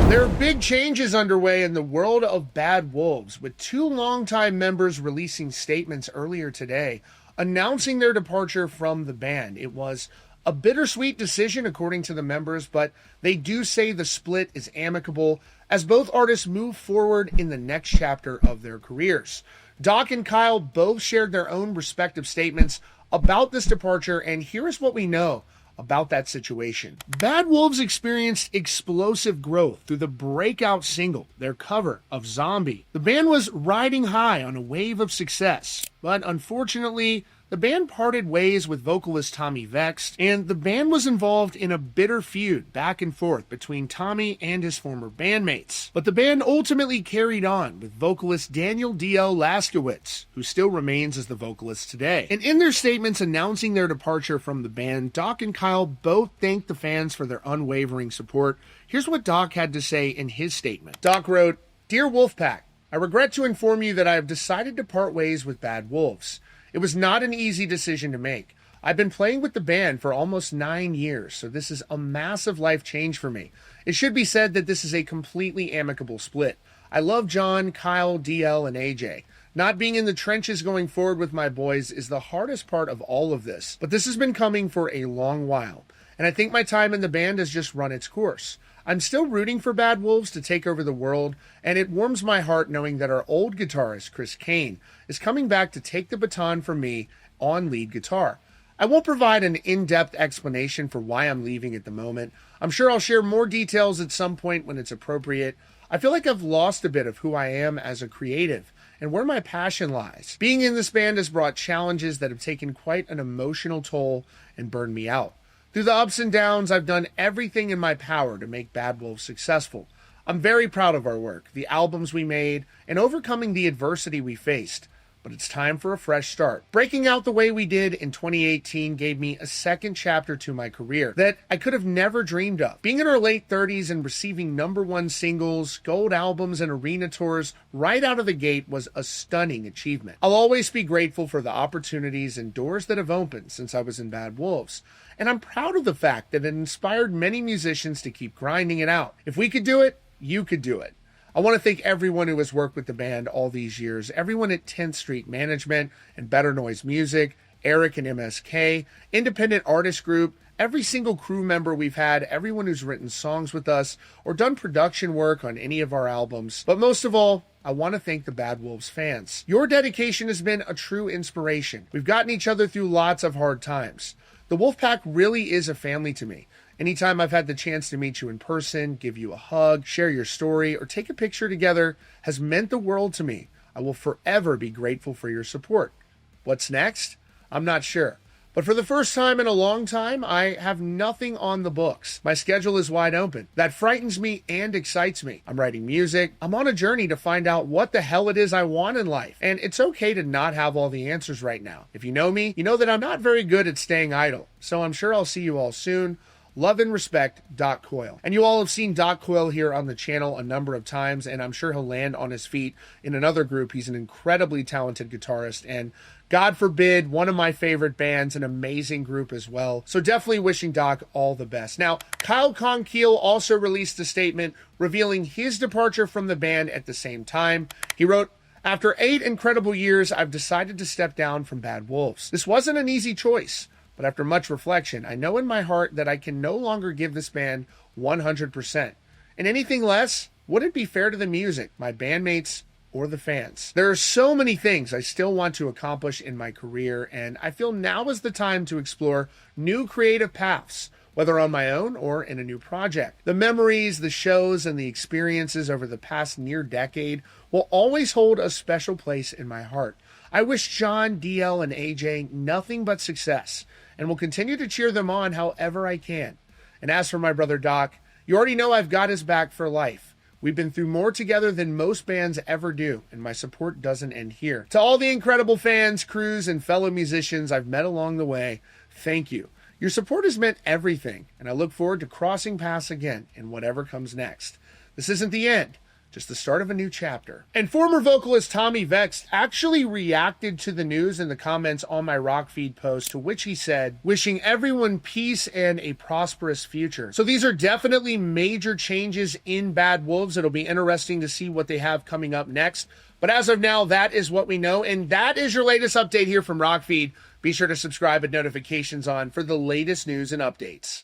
There are big changes underway in the world of Bad Wolves, with two longtime members releasing statements earlier today announcing their departure from the band. It was a bittersweet decision, according to the members, but they do say the split is amicable as both artists move forward in the next chapter of their careers. Doc and Kyle both shared their own respective statements about this departure, and here is what we know about that situation. Bad Wolves experienced explosive growth through the breakout single, their cover of Zombie. The band was riding high on a wave of success, but unfortunately, the band parted ways with vocalist Tommy Vext, and the band was involved in a bitter feud back and forth between Tommy and his former bandmates. But the band ultimately carried on with vocalist Daniel D.L. Laskowitz, who still remains as the vocalist today. And in their statements announcing their departure from the band, Doc and Kyle both thanked the fans for their unwavering support. Here's what Doc had to say in his statement. Doc wrote, "Dear Wolfpack, I regret to inform you that I have decided to part ways with Bad Wolves. It was not an easy decision to make. I've been playing with the band for almost 9 years, so this is a massive life change for me. It should be said that this is a completely amicable split. I love John, Kyle, DL, and AJ. Not being in the trenches going forward with my boys is the hardest part of all of this, but this has been coming for a long while, and I think my time in the band has just run its course. I'm still rooting for Bad Wolves to take over the world, and it warms my heart knowing that our old guitarist, Chris Cain, is coming back to take the baton from me on lead guitar. I won't provide an in-depth explanation for why I'm leaving at the moment. I'm sure I'll share more details at some point when it's appropriate. I feel like I've lost a bit of who I am as a creative and where my passion lies. Being in this band has brought challenges that have taken quite an emotional toll and burned me out. Through the ups and downs, I've done everything in my power to make Bad Wolves successful. I'm very proud of our work, the albums we made, and overcoming the adversity we faced. But it's time for a fresh start. Breaking out the way we did in 2018 gave me a second chapter to my career that I could have never dreamed of. Being in our late 30s and receiving #1 singles, gold albums, and arena tours right out of the gate was a stunning achievement. I'll always be grateful for the opportunities and doors that have opened since I was in Bad Wolves. And I'm proud of the fact that it inspired many musicians to keep grinding it out. If we could do it, you could do it. I want to thank everyone who has worked with the band all these years, everyone at 10th Street Management and Better Noise Music, Eric and MSK, Independent Artist Group, every single crew member we've had, everyone who's written songs with us or done production work on any of our albums. But most of all, I want to thank the Bad Wolves fans. Your dedication has been a true inspiration. We've gotten each other through lots of hard times. The Wolfpack really is a family to me. Anytime I've had the chance to meet you in person, give you a hug, share your story, or take a picture together has meant the world to me. I will forever be grateful for your support. What's next? I'm not sure. But for the first time in a long time, I have nothing on the books. My schedule is wide open. That frightens me and excites me. I'm writing music. I'm on a journey to find out what the hell it is I want in life. And it's okay to not have all the answers right now. If you know me, you know that I'm not very good at staying idle. So I'm sure I'll see you all soon. Love and respect, Doc Coyle. And you all have seen Doc Coyle here on the channel a number of times, and I'm sure he'll land on his feet in another group. He's an incredibly talented guitarist, and God forbid, one of my favorite bands, an amazing group as well. So definitely wishing Doc all the best. Now, Kyle Konkiel also released a statement revealing his departure from the band at the same time. He wrote, "After 8 incredible years, I've decided to step down from Bad Wolves. This wasn't an easy choice. But after much reflection, I know in my heart that I can no longer give this band 100%. And anything less wouldn't be fair to the music, my bandmates, or the fans. There are so many things I still want to accomplish in my career, and I feel now is the time to explore new creative paths, whether on my own or in a new project. The memories, the shows, and the experiences over the past near decade will always hold a special place in my heart. I wish John, DL, and AJ nothing but success, and will continue to cheer them on however I can. And as for my brother Doc, you already know I've got his back for life. We've been through more together than most bands ever do, and my support doesn't end here. To all the incredible fans, crews, and fellow musicians I've met along the way, thank you. Your support has meant everything, and I look forward to crossing paths again in whatever comes next. This isn't the end, just the start of a new chapter. And former vocalist Tommy Vext actually reacted to the news in the comments on my Rock Feed post, to which he said, wishing everyone peace and a prosperous future. So these are definitely major changes in Bad Wolves. It'll be interesting to see what they have coming up next. But as of now, that is what we know. And that is your latest update here from Rock Feed. Be sure to subscribe with notifications on for the latest news and updates.